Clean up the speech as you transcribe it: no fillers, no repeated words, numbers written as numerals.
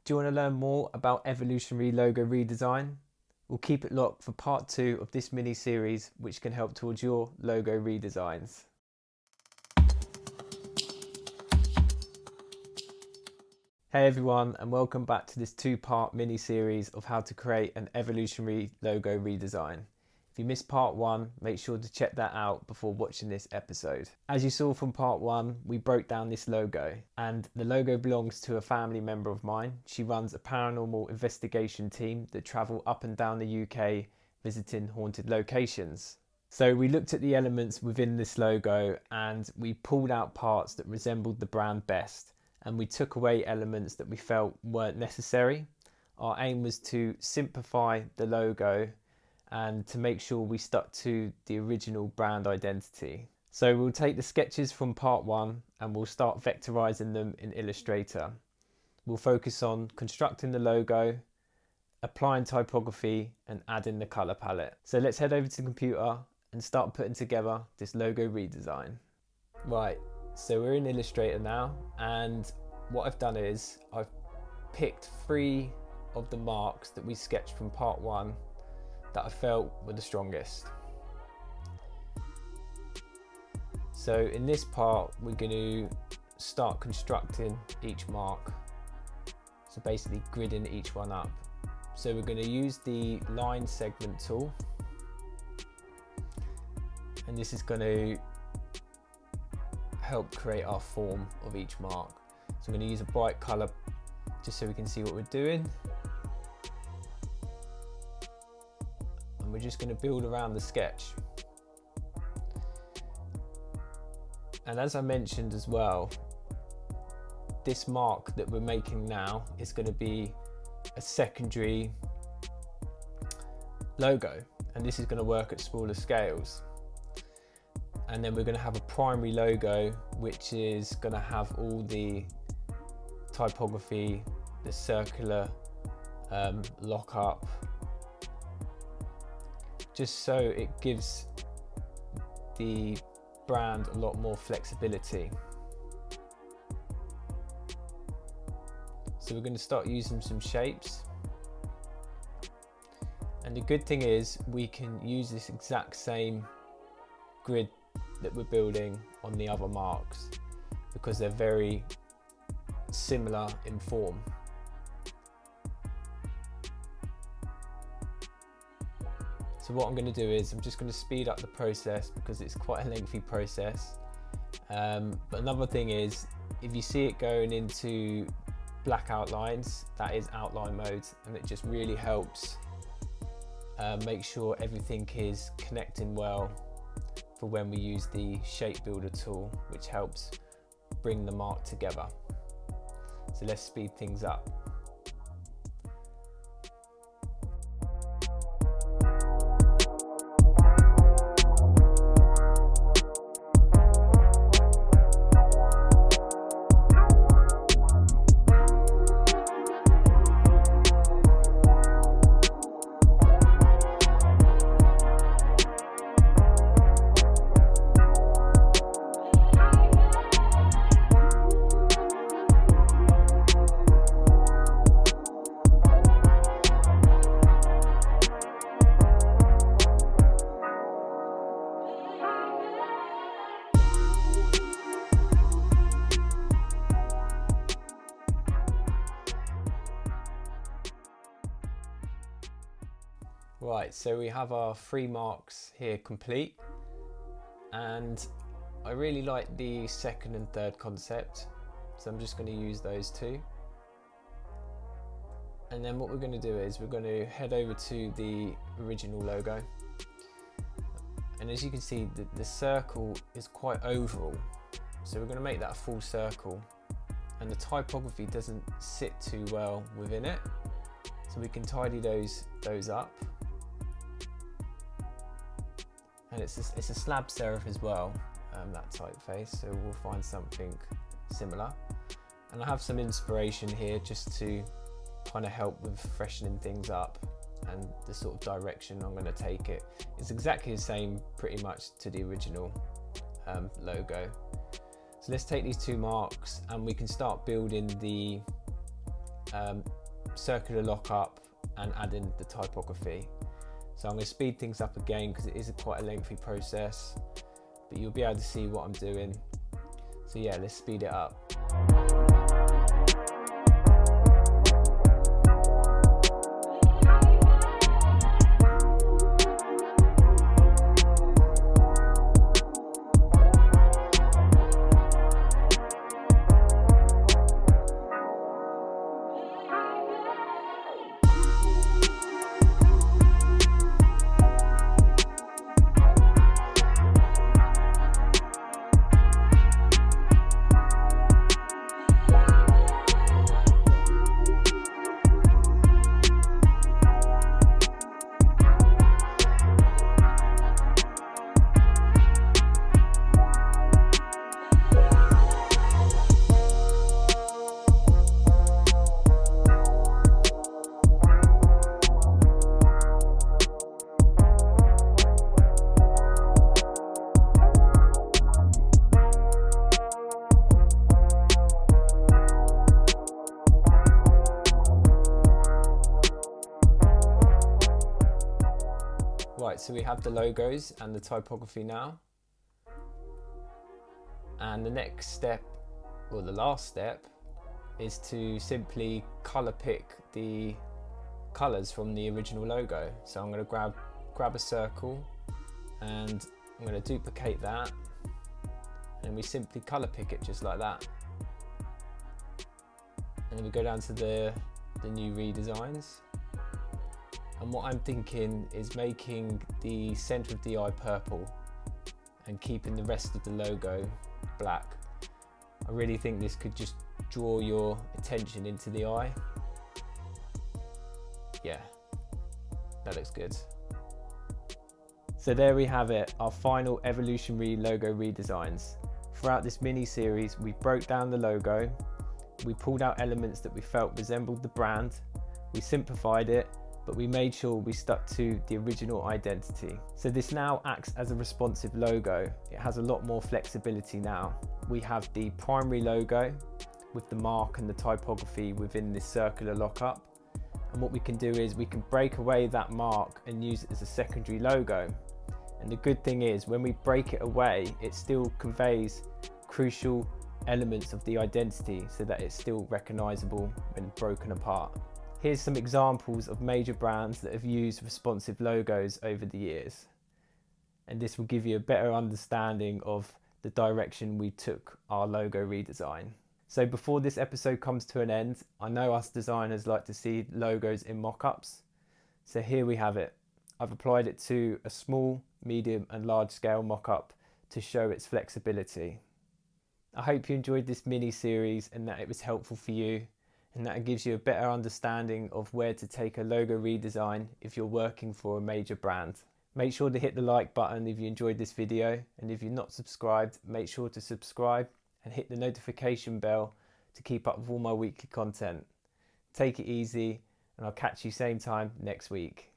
Do you want to learn more about evolutionary logo redesign? We'll keep it locked for part 2 of this mini series, which can help towards your logo redesigns. Hey everyone, and welcome back to this 2-part mini series of how to create an evolutionary logo redesign. If you missed part 1, make sure to check that out before watching this episode. As you saw from part 1, we broke down this logo, and the logo belongs to a family member of mine. She runs a paranormal investigation team that travel up and down the UK visiting haunted locations. So we looked at the elements within this logo and we pulled out parts that resembled the brand best, and we took away elements that we felt weren't necessary. Our aim was to simplify the logo and to make sure we stuck to the original brand identity. So we'll take the sketches from part 1 and we'll start vectorizing them in Illustrator. We'll focus on constructing the logo, applying typography and adding the color palette. So let's head over to the computer and start putting together this logo redesign. Right, so we're in Illustrator now, and what I've done is I've picked 3 of the marks that we sketched from part 1 that I felt were the strongest. So in this part we're going to start constructing each mark, so basically gridding each one up. So we're going to use the line segment tool, and this is going to help create our form of each mark. So I'm going to use a bright colour just so we can see what we're doing. We're just going to build around the sketch. And as I mentioned as well, this mark that we're making now is going to be a secondary logo, and this is going to work at smaller scales. And then we're going to have a primary logo which is going to have all the typography, the circular lockup, just so it gives the brand a lot more flexibility. So we're going to start using some shapes, and the good thing is we can use this exact same grid that we're building on the other marks because they're very similar in form. So what I'm going to do is I'm just going to speed up the process because it's quite a lengthy process. But another thing is, if you see it going into black outlines, that is outline mode, and it just really helps make sure everything is connecting well for when we use the shape builder tool, which helps bring the mark together. So let's speed things up. Right, so we have our 3 marks here complete, and I really like the second and third concept, so I'm just going to use those 2. And then what we're going to do is we're going to head over to the original logo, and as you can see the circle is quite oval, so we're going to make that a full circle, and the typography doesn't sit too well within it, so we can tidy those up. And it's a slab serif as well, that typeface, so we'll find something similar. And I have some inspiration here just to kind of help with freshening things up and the sort of direction I'm going to take it. It's exactly the same pretty much to the original logo. So let's take these two marks and we can start building the circular lockup and add in the typography. So I'm going to speed things up again because it is quite a lengthy process, but you'll be able to see what I'm doing. So yeah, let's speed it up. Right, so we have the logos and the typography now. And the next step, or the last step, is to simply color pick the colors from the original logo. So I'm going to grab a circle and I'm going to duplicate that, and we simply color pick it just like that. And then we go down to the new redesigns. And what I'm thinking is making the center of the eye purple and keeping the rest of the logo black. I really think this could just draw your attention into the eye. Yeah, that looks good. So there we have it, our final Evolutionary logo redesigns. Throughout this mini series, we broke down the logo, we pulled out elements that we felt resembled the brand, we simplified it, but we made sure we stuck to the original identity. So this now acts as a responsive logo. It has a lot more flexibility now. We have the primary logo with the mark and the typography within this circular lockup. And what we can do is we can break away that mark and use it as a secondary logo. And the good thing is when we break it away, it still conveys crucial elements of the identity so that it's still recognizable when broken apart. Here's some examples of major brands that have used responsive logos over the years. And this will give you a better understanding of the direction we took our logo redesign. So before this episode comes to an end, I know us designers like to see logos in mock-ups. So here we have it. I've applied it to a small, medium and large scale mock-up to show its flexibility. I hope you enjoyed this mini series and that it was helpful for you, and that it gives you a better understanding of where to take a logo redesign if you're working for a major brand. Make sure to hit the like button if you enjoyed this video, and if you're not subscribed, make sure to subscribe and hit the notification bell to keep up with all my weekly content. Take it easy, and I'll catch you same time next week.